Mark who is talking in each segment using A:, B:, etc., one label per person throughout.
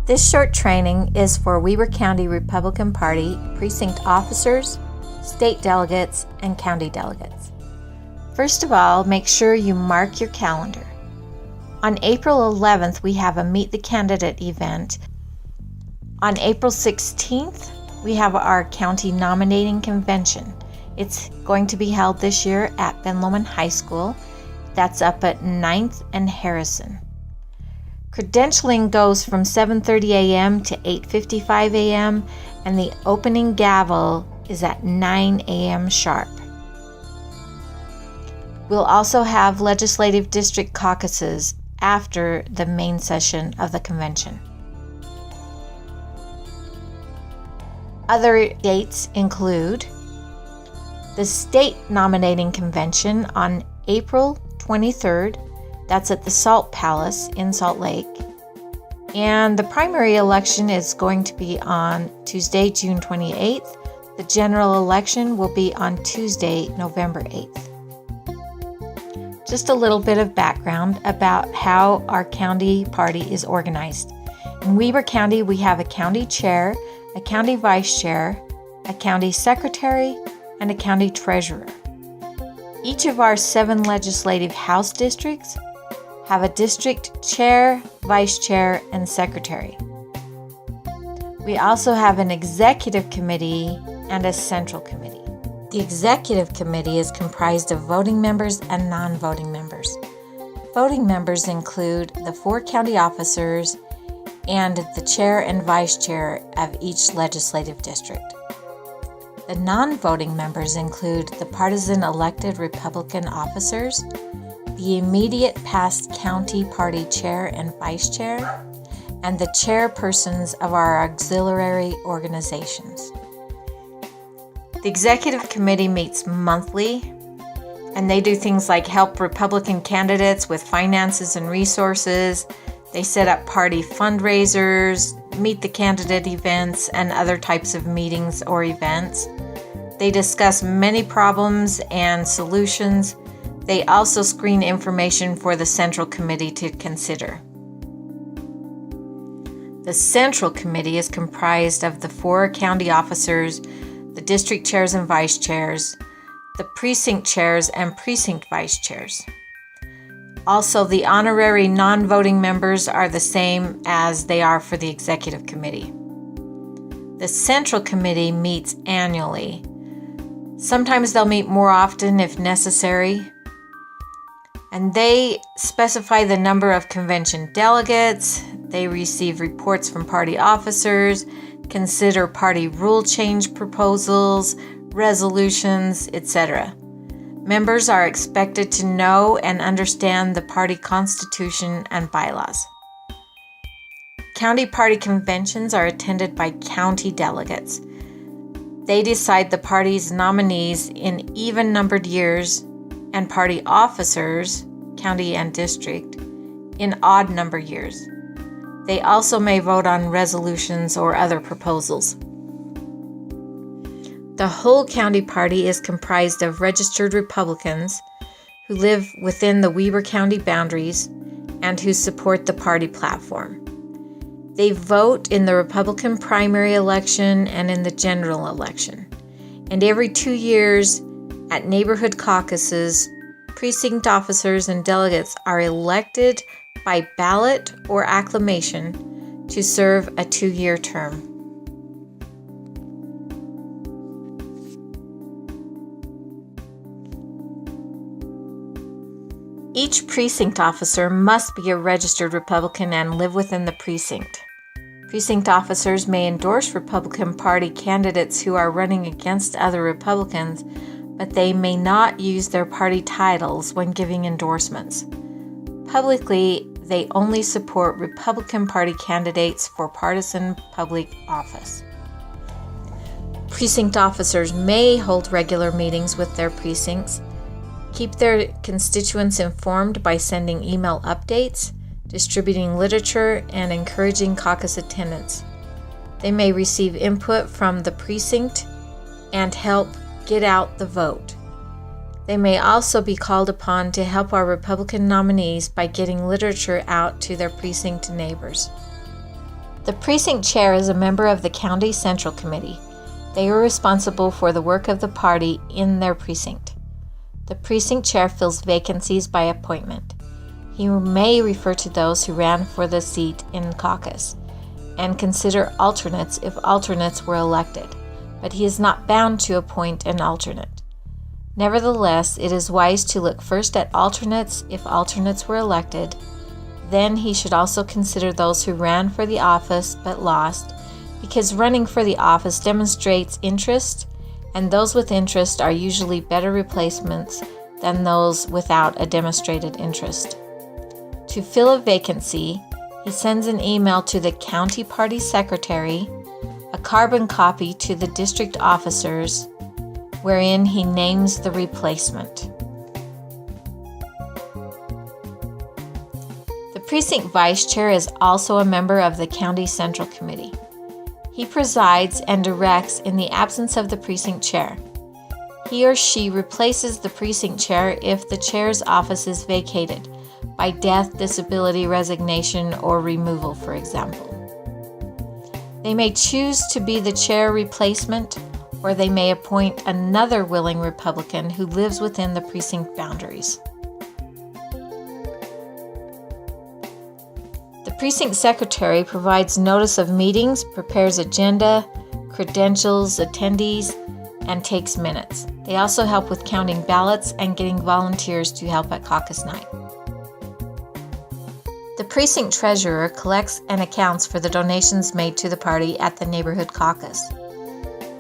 A: This short training is for Weber County Republican Party precinct officers, state delegates, and county delegates. First of all, make sure you mark your calendar. On April 11th, we have a Meet the Candidate event. On April 16th, we have our county nominating convention. It's going to be held this year at Ben Lomond High School. That's up at 9th and Harrison. Credentialing goes from 7:30 a.m. to 8:55 a.m. and the opening gavel is at 9 a.m. sharp. We'll also have legislative district caucuses after the main session of the convention. Other dates include the state nominating convention on April 23rd. That's at the Salt Palace in Salt Lake. And the primary election is going to be on Tuesday, June 28th. The general election will be on Tuesday, November 8th. Just a little bit of background about how our county party is organized. In Weber County, we have a county chair, a county vice chair, a county secretary, and a county treasurer. Each of our 7 legislative House districts have a district chair, vice chair, and secretary. We also have an executive committee and a central committee. The executive committee is comprised of voting members and non-voting members. Voting members include the 4 county officers and the chair and vice chair of each legislative district. The non-voting members include the partisan elected Republican officers, the immediate past county party chair and vice chair, and the chairpersons of our auxiliary organizations. The executive committee meets monthly, and they do things like help Republican candidates with finances and resources. They set up party fundraisers, meet the candidate events, and other types of meetings or events. They discuss many problems and solutions. They also screen information for the Central Committee to consider. The Central Committee is comprised of the 4 county officers, the district chairs and vice chairs, the precinct chairs and precinct vice chairs. Also, the honorary non-voting members are the same as they are for the Executive Committee. The Central Committee meets annually. Sometimes they'll meet more often if necessary. And they specify the number of convention delegates, they receive reports from party officers, consider party rule change proposals, resolutions, etc. Members are expected to know and understand the party constitution and bylaws. County party conventions are attended by county delegates. They decide the party's nominees in even-numbered years and party officers, county and district, in odd-number years. They also may vote on resolutions or other proposals. The whole county party is comprised of registered Republicans who live within the Weber County boundaries and who support the party platform. They vote in the Republican primary election and in the general election. And every 2 years, at neighborhood caucuses, precinct officers and delegates are elected by ballot or acclamation to serve a 2-year term. Each precinct officer must be a registered Republican and live within the precinct. Precinct officers may endorse Republican Party candidates who are running against other Republicans, but they may not use their party titles when giving endorsements. Publicly, they only support Republican Party candidates for partisan public office. Precinct officers may hold regular meetings with their precincts, keep their constituents informed by sending email updates, distributing literature, and encouraging caucus attendance. They may receive input from the precinct and help get out the vote. They may also be called upon to help our Republican nominees by getting literature out to their precinct neighbors. The precinct chair is a member of the County Central Committee. They are responsible for the work of the party in their precinct. The precinct chair fills vacancies by appointment. He may refer to those who ran for the seat in caucus and consider alternates if alternates were elected, but he is not bound to appoint an alternate. Nevertheless, it is wise to look first at alternates if alternates were elected. Then he should also consider those who ran for the office but lost, because running for the office demonstrates interest, and those with interest are usually better replacements than those without a demonstrated interest. To fill a vacancy, he sends an email to the county party secretary, a carbon copy to the district officers, wherein he names the replacement. The precinct vice chair is also a member of the County Central Committee. He presides and directs in the absence of the precinct chair. He or she replaces the precinct chair if the chair's office is vacated, by death, disability, resignation, or removal, for example. They may choose to be the chair replacement, or they may appoint another willing Republican who lives within the precinct boundaries. The precinct secretary provides notice of meetings, prepares agenda, credentials attendees, and takes minutes. They also help with counting ballots and getting volunteers to help at caucus night. The precinct treasurer collects and accounts for the donations made to the party at the neighborhood caucus.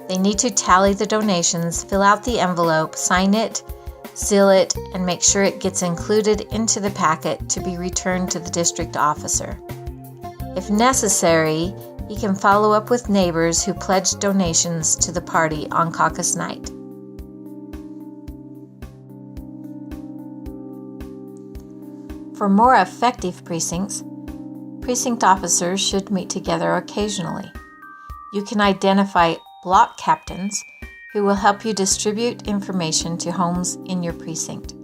A: They need to tally the donations, fill out the envelope, sign it, seal it, and make sure it gets included into the packet to be returned to the district officer. If necessary, he can follow up with neighbors who pledged donations to the party on caucus night. For more effective precincts, precinct officers should meet together occasionally. You can identify block captains who will help you distribute information to homes in your precinct.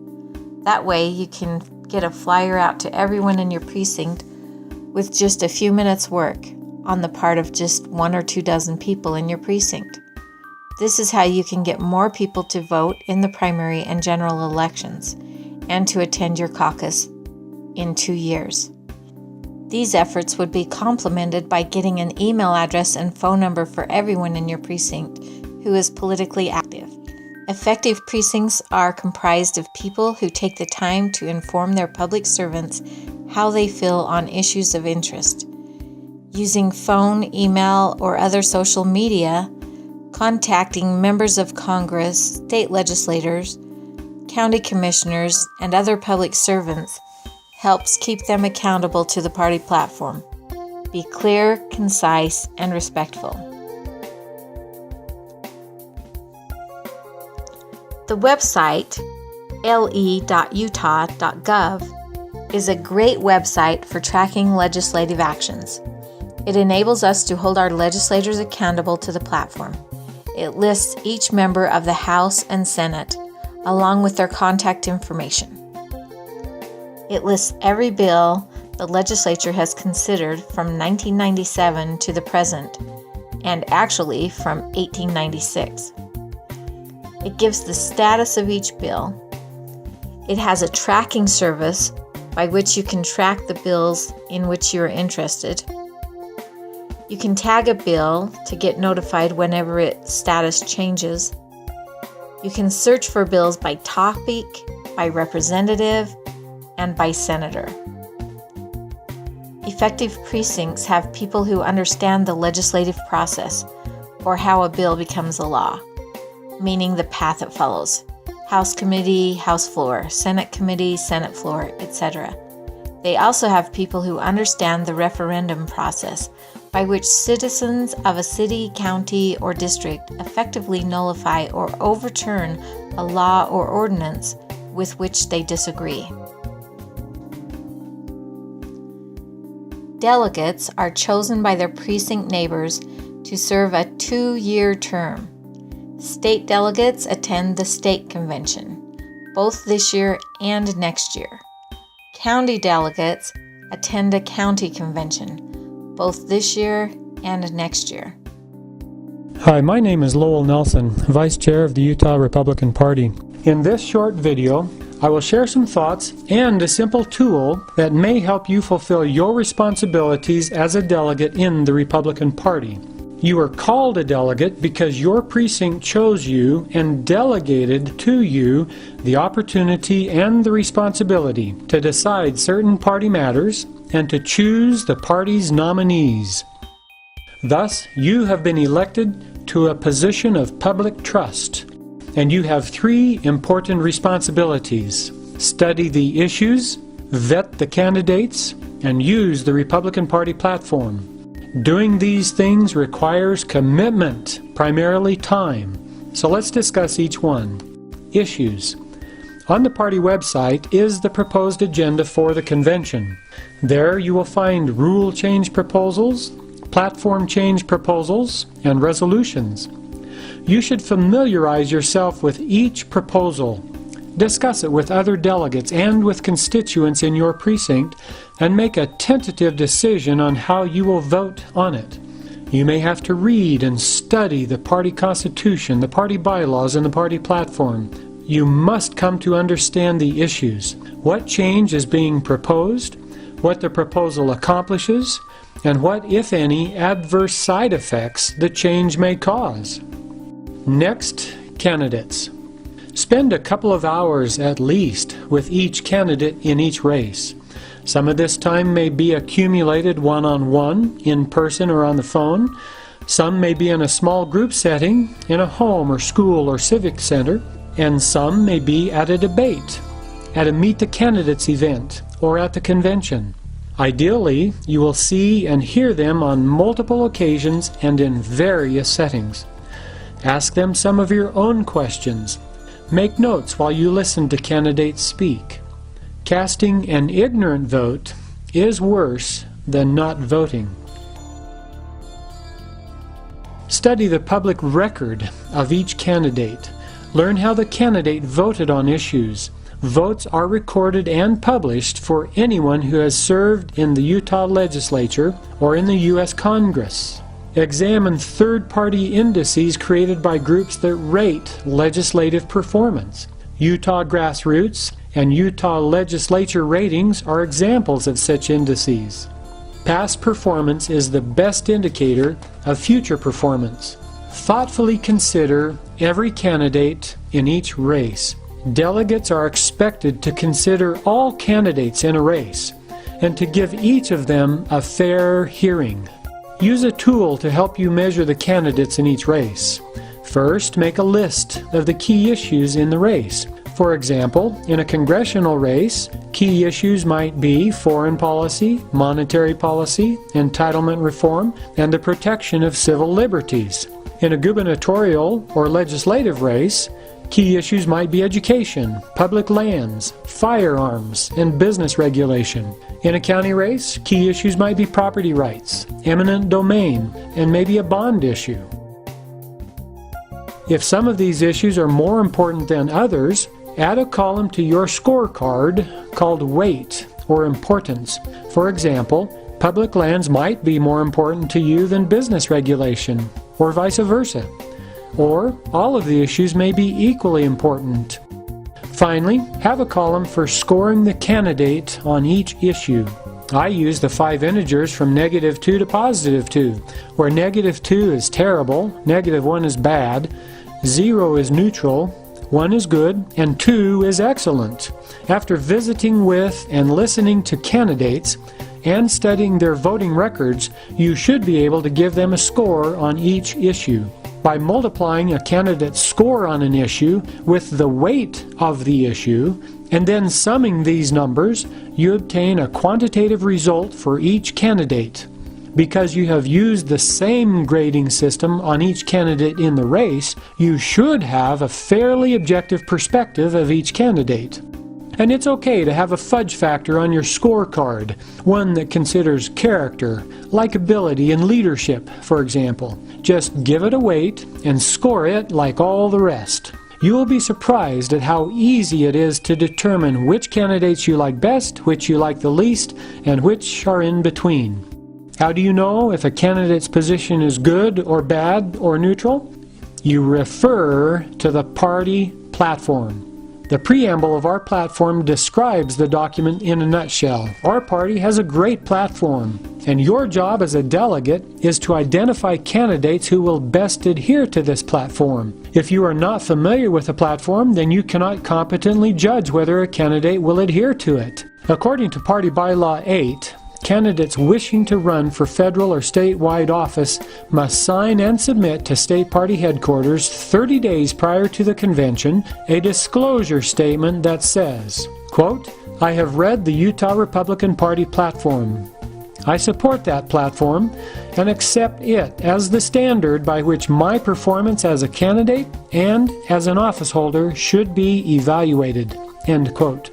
A: That way you can get a flyer out to everyone in your precinct with just a few minutes' work on the part of just 1 or 2 dozen people in your precinct. This is how you can get more people to vote in the primary and general elections and to attend your caucus in 2 years. These efforts would be complemented by getting an email address and phone number for everyone in your precinct who is politically active. Effective precincts are comprised of people who take the time to inform their public servants how they feel on issues of interest. Using phone, email, or other social media, contacting members of Congress, state legislators, county commissioners, and other public servants helps keep them accountable to the party platform. Be clear, concise, and respectful. The website, le.utah.gov, is a great website for tracking legislative actions. It enables us to hold our legislators accountable to the platform. It lists each member of the House and Senate, along with their contact information. It lists every bill the legislature has considered from 1997 to the present, and actually from 1896. It gives the status of each bill. It has a tracking service by which you can track the bills in which you are interested. You can tag a bill to get notified whenever its status changes. You can search for bills by topic, by representative, and by senator. Effective precincts have people who understand the legislative process, or how a bill becomes a law, meaning the path it follows. House committee, House floor, Senate committee, Senate floor, etc. They also have people who understand the referendum process, by which citizens of a city, county, or district effectively nullify or overturn a law or ordinance with which they disagree. Delegates are chosen by their precinct neighbors to serve a 2-year term. State delegates attend the state convention, both this year and next year. County delegates attend a county convention, both this year and next year.
B: Hi, my name is Lowell Nelson, Vice Chair of the Utah Republican Party. In this short video, I will share some thoughts and a simple tool that may help you fulfill your responsibilities as a delegate in the Republican Party. You are called a delegate because your precinct chose you and delegated to you the opportunity and the responsibility to decide certain party matters and to choose the party's nominees. Thus, you have been elected to a position of public trust, and you have three important responsibilities: study the issues, vet the candidates, and use the Republican Party platform. Doing these things requires commitment, primarily time. So let's discuss each one. Issues. On the party website is the proposed agenda for the convention. There you will find rule change proposals, platform change proposals, and resolutions. You should familiarize yourself with each proposal. Discuss it with other delegates and with constituents in your precinct and make a tentative decision on how you will vote on it. You may have to read and study the party constitution, the party bylaws, and the party platform. You must come to understand the issues, what change is being proposed, what the proposal accomplishes, and what, if any, adverse side effects the change may cause. Next, candidates. Spend a couple of hours at least with each candidate in each race. Some of this time may be accumulated one-on-one, in person or on the phone. Some may be in a small group setting, in a home or school or civic center, and some may be at a debate, at a Meet the Candidates event, or at the convention. Ideally, you will see and hear them on multiple occasions and in various settings. Ask them some of your own questions. Make notes while you listen to candidates speak. Casting an ignorant vote is worse than not voting. Study the public record of each candidate. Learn how the candidate voted on issues. Votes are recorded and published for anyone who has served in the Utah legislature or in the U.S. Congress. Examine third-party indices created by groups that rate legislative performance. Utah Grassroots and Utah Legislature ratings are examples of such indices. Past performance is the best indicator of future performance. Thoughtfully consider every candidate in each race. Delegates are expected to consider all candidates in a race and to give each of them a fair hearing. Use a tool to help you measure the candidates in each race. First, make a list of the key issues in the race. For example, in a congressional race, key issues might be foreign policy, monetary policy, entitlement reform, and the protection of civil liberties. In a gubernatorial or legislative race, key issues might be education, public lands, firearms, and business regulation. In a county race, key issues might be property rights, eminent domain, and maybe a bond issue. If some of these issues are more important than others, add a column to your scorecard called weight or importance. For example, public lands might be more important to you than business regulation, or vice versa. Or all of the issues may be equally important. Finally, have a column for scoring the candidate on each issue. I use the 5 integers from -2 to +2, where -2 is terrible, -1 is bad, 0 is neutral, 1 is good, and 2 is excellent. After visiting with and listening to candidates and studying their voting records, you should be able to give them a score on each issue. By multiplying a candidate's score on an issue with the weight of the issue, and then summing these numbers, you obtain a quantitative result for each candidate. Because you have used the same grading system on each candidate in the race, you should have a fairly objective perspective of each candidate. And it's okay to have a fudge factor on your scorecard, one that considers character, likability, and leadership, for example. Just give it a weight and score it like all the rest. You will be surprised at how easy it is to determine which candidates you like best, which you like the least, and which are in between. How do you know if a candidate's position is good or bad or neutral? You refer to the party platform. The preamble of our platform describes the document in a nutshell. Our party has a great platform, and your job as a delegate is to identify candidates who will best adhere to this platform. If you are not familiar with the platform, then you cannot competently judge whether a candidate will adhere to it. According to Party Bylaw 8, candidates wishing to run for federal or statewide office must sign and submit to state party headquarters 30 days prior to the convention a disclosure statement that says, quote, "I have read the Utah Republican Party platform. I support that platform and accept it as the standard by which my performance as a candidate and as an office holder should be evaluated." End quote.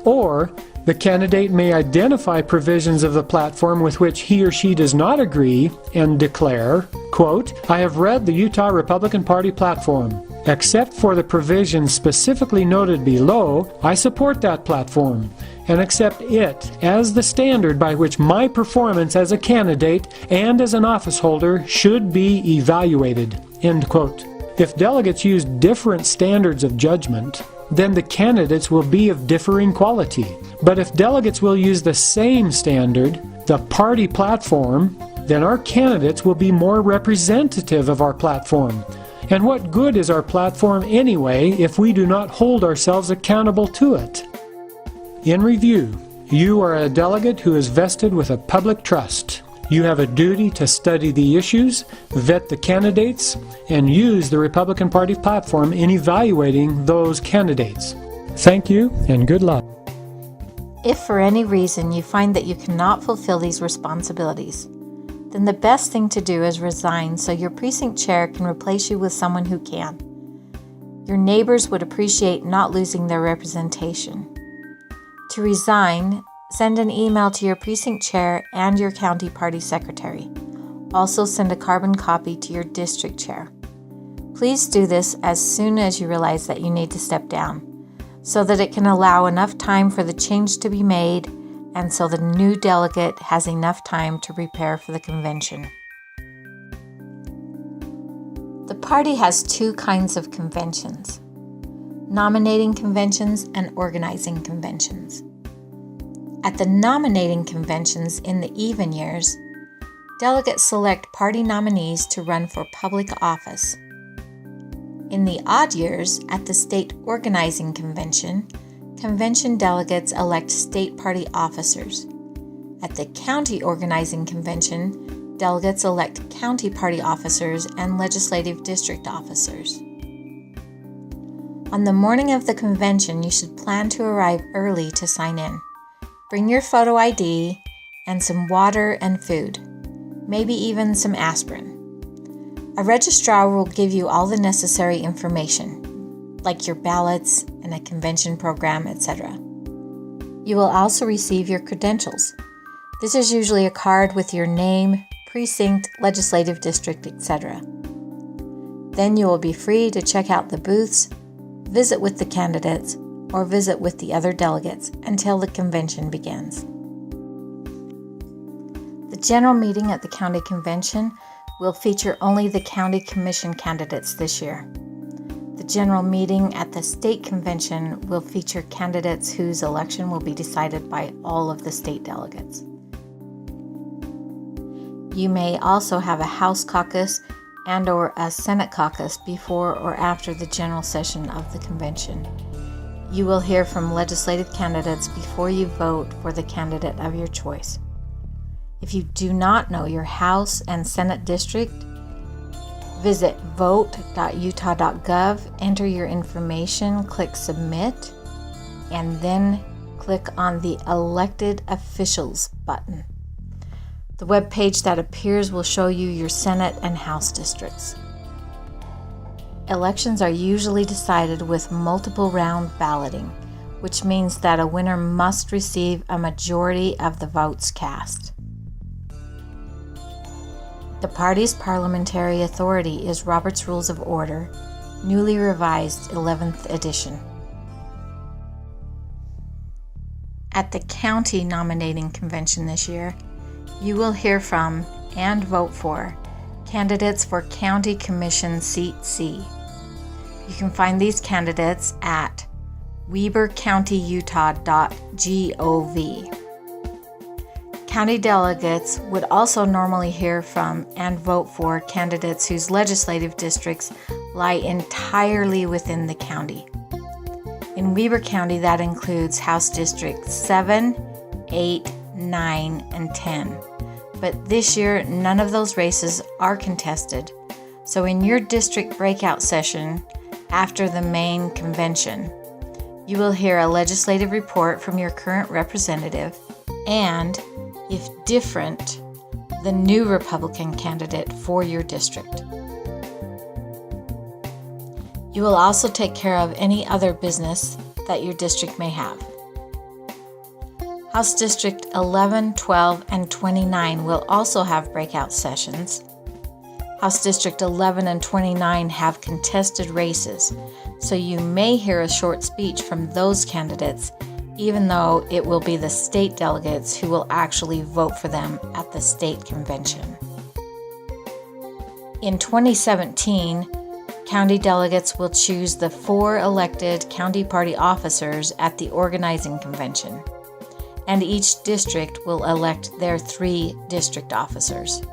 B: Or, the candidate may identify provisions of the platform with which he or she does not agree and declare, quote, "I have read the Utah Republican Party platform. Except for the provisions specifically noted below, I support that platform and accept it as the standard by which my performance as a candidate and as an office holder should be evaluated." End quote. If delegates use different standards of judgment, then the candidates will be of differing quality. But if delegates will use the same standard, the party platform, then our candidates will be more representative of our platform. And what good is our platform anyway if we do not hold ourselves accountable to it? In review, you are a delegate who is vested with a public trust. You have a duty to study the issues, vet the candidates, and use the Republican Party platform in evaluating those candidates. Thank you and good luck.
A: If for any reason you find that you cannot fulfill these responsibilities, then the best thing to do is resign so your precinct chair can replace you with someone who can. Your neighbors would appreciate not losing their representation. To resign, send an email to your precinct chair and your county party secretary. Also send a carbon copy to your district chair. Please do this as soon as you realize that you need to step down, so that it can allow enough time for the change to be made and so the new delegate has enough time to prepare for the convention. The party has two kinds of conventions: nominating conventions and organizing conventions. At the nominating conventions in the even years, delegates select party nominees to run for public office. In the odd years, at the state organizing convention, convention delegates elect state party officers. At the county organizing convention, delegates elect county party officers and legislative district officers. On the morning of the convention, you should plan to arrive early to sign in. Bring your photo ID and some water and food, maybe even some aspirin. A registrar will give you all the necessary information, like your ballots and a convention program, etc. You will also receive your credentials. This is usually a card with your name, precinct, legislative district, etc. Then you will be free to check out the booths, visit with the candidates, or visit with the other delegates until the convention begins. The general meeting at the county convention will feature only the county commission candidates this year. The general meeting at the state convention will feature candidates whose election will be decided by all of the state delegates. You may also have a House caucus and/or a Senate caucus before or after the general session of the convention. You will hear from legislative candidates before you vote for the candidate of your choice. If you do not know your House and Senate district, visit vote.utah.gov, enter your information, click Submit, and then click on the Elected Officials button. The web page that appears will show you your Senate and House districts. Elections are usually decided with multiple round balloting, which means that a winner must receive a majority of the votes cast. The party's parliamentary authority is Robert's Rules of Order, newly revised 11th edition. At the county nominating convention this year, you will hear from and vote for candidates for County Commission Seat C. You can find these candidates at webercountyutah.gov. County delegates would also normally hear from and vote for candidates whose legislative districts lie entirely within the county. In Weber County, that includes House Districts 7, 8, 9, and 10. But this year, none of those races are contested. So in your district breakout session after the main convention, you will hear a legislative report from your current representative and, if different, the new Republican candidate for your district. You will also take care of any other business that your district may have. House District 11, 12, and 29 will also have breakout sessions. House District 11 and 29 have contested races, so you may hear a short speech from those candidates, even though it will be the state delegates who will actually vote for them at the state convention. In 2017, county delegates will choose the 4 elected county party officers at the organizing convention, and each district will elect their 3 district officers.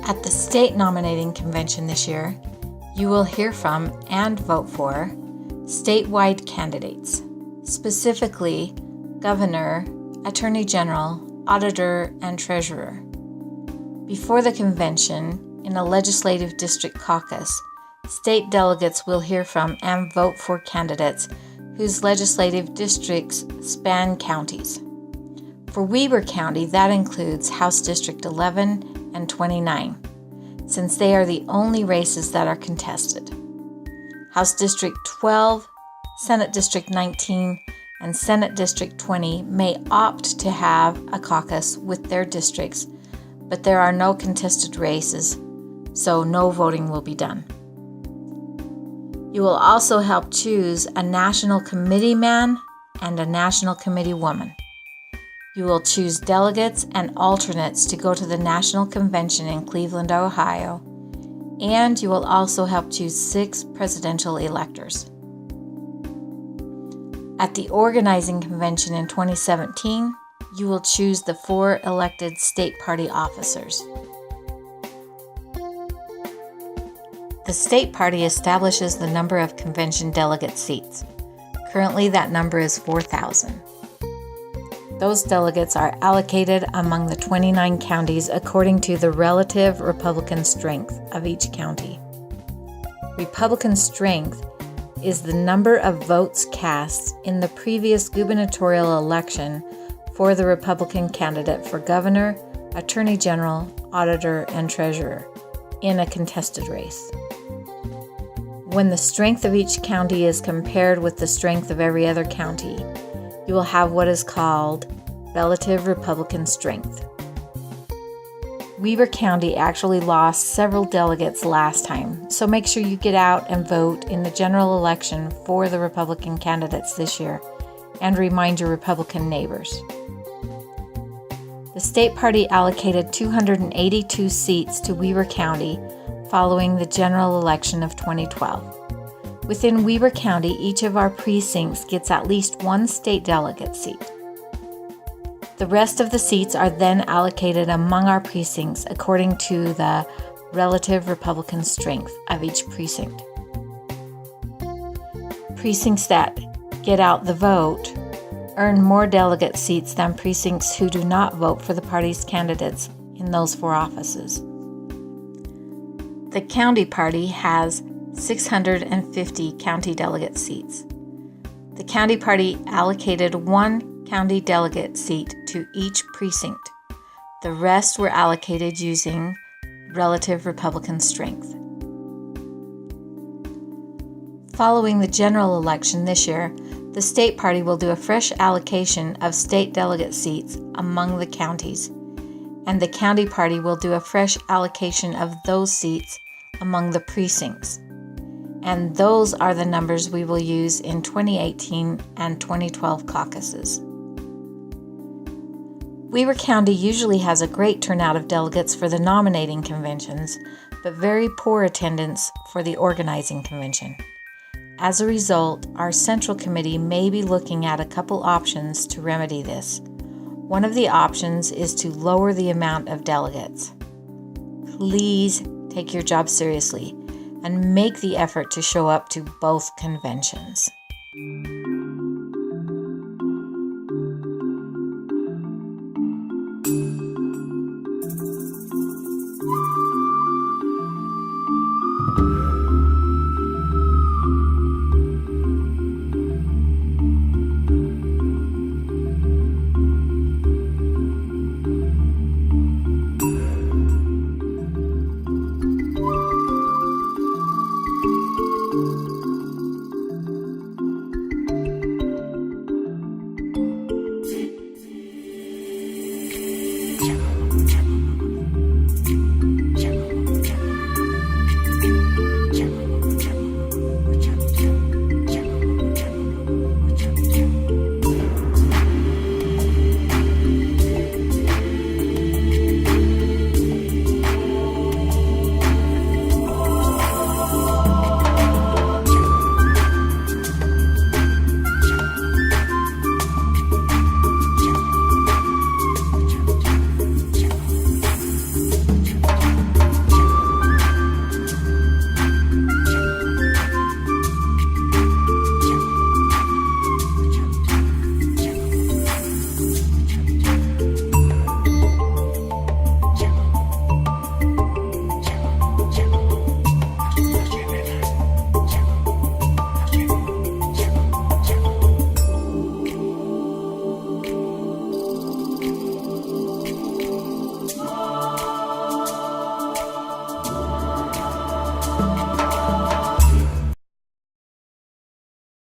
A: At the state nominating convention this year, you will hear from and vote for statewide candidates, specifically governor, attorney general, auditor, and treasurer. Before the convention, in a legislative district caucus, state delegates will hear from and vote for candidates whose legislative districts span counties. For Weber County, that includes House District 11 and 29, since they are the only races that are contested. House District 12, Senate District 19, and Senate District 20 may opt to have a caucus with their districts, but there are no contested races, so no voting will be done. You will also help choose a National Committee man and a National Committee woman. You will choose delegates and alternates to go to the National Convention in Cleveland, Ohio, and you will also help choose 6 presidential electors. At the organizing convention in 2017, you will choose the 4 elected state party officers. The state party establishes the number of convention delegate seats. Currently, that number is 4,000. Those delegates are allocated among the 29 counties according to the relative Republican strength of each county. Republican strength is the number of votes cast in the previous gubernatorial election for the Republican candidate for governor, attorney general, auditor, and treasurer in a contested race. When the strength of each county is compared with the strength of every other county, you will have what is called relative Republican strength. Weber County actually lost several delegates last time, so make sure you get out and vote in the general election for the Republican candidates this year, and remind your Republican neighbors. The state party allocated 282 seats to Weber County following the general election of 2012. Within Weber County, each of our precincts gets at least 1 state delegate seat. The rest of the seats are then allocated among our precincts according to the relative Republican strength of each precinct. Precincts that get out the vote earn more delegate seats than precincts who do not vote for the party's candidates in those 4 offices. The county party has 650 county delegate seats. The county party allocated 1 county delegate seat to each precinct. The rest were allocated using relative Republican strength. Following the general election this year, the state party will do a fresh allocation of state delegate seats among the counties, and the county party will do a fresh allocation of those seats among the precincts. And those are the numbers we will use in 2018 and 2012 caucuses. Weber County usually has a great turnout of delegates for the nominating conventions, but very poor attendance for the organizing convention. As a result, our Central Committee may be looking at a couple options to remedy this. One of the options is to lower the amount of delegates. Please take your job seriously and make the effort to show up to both conventions.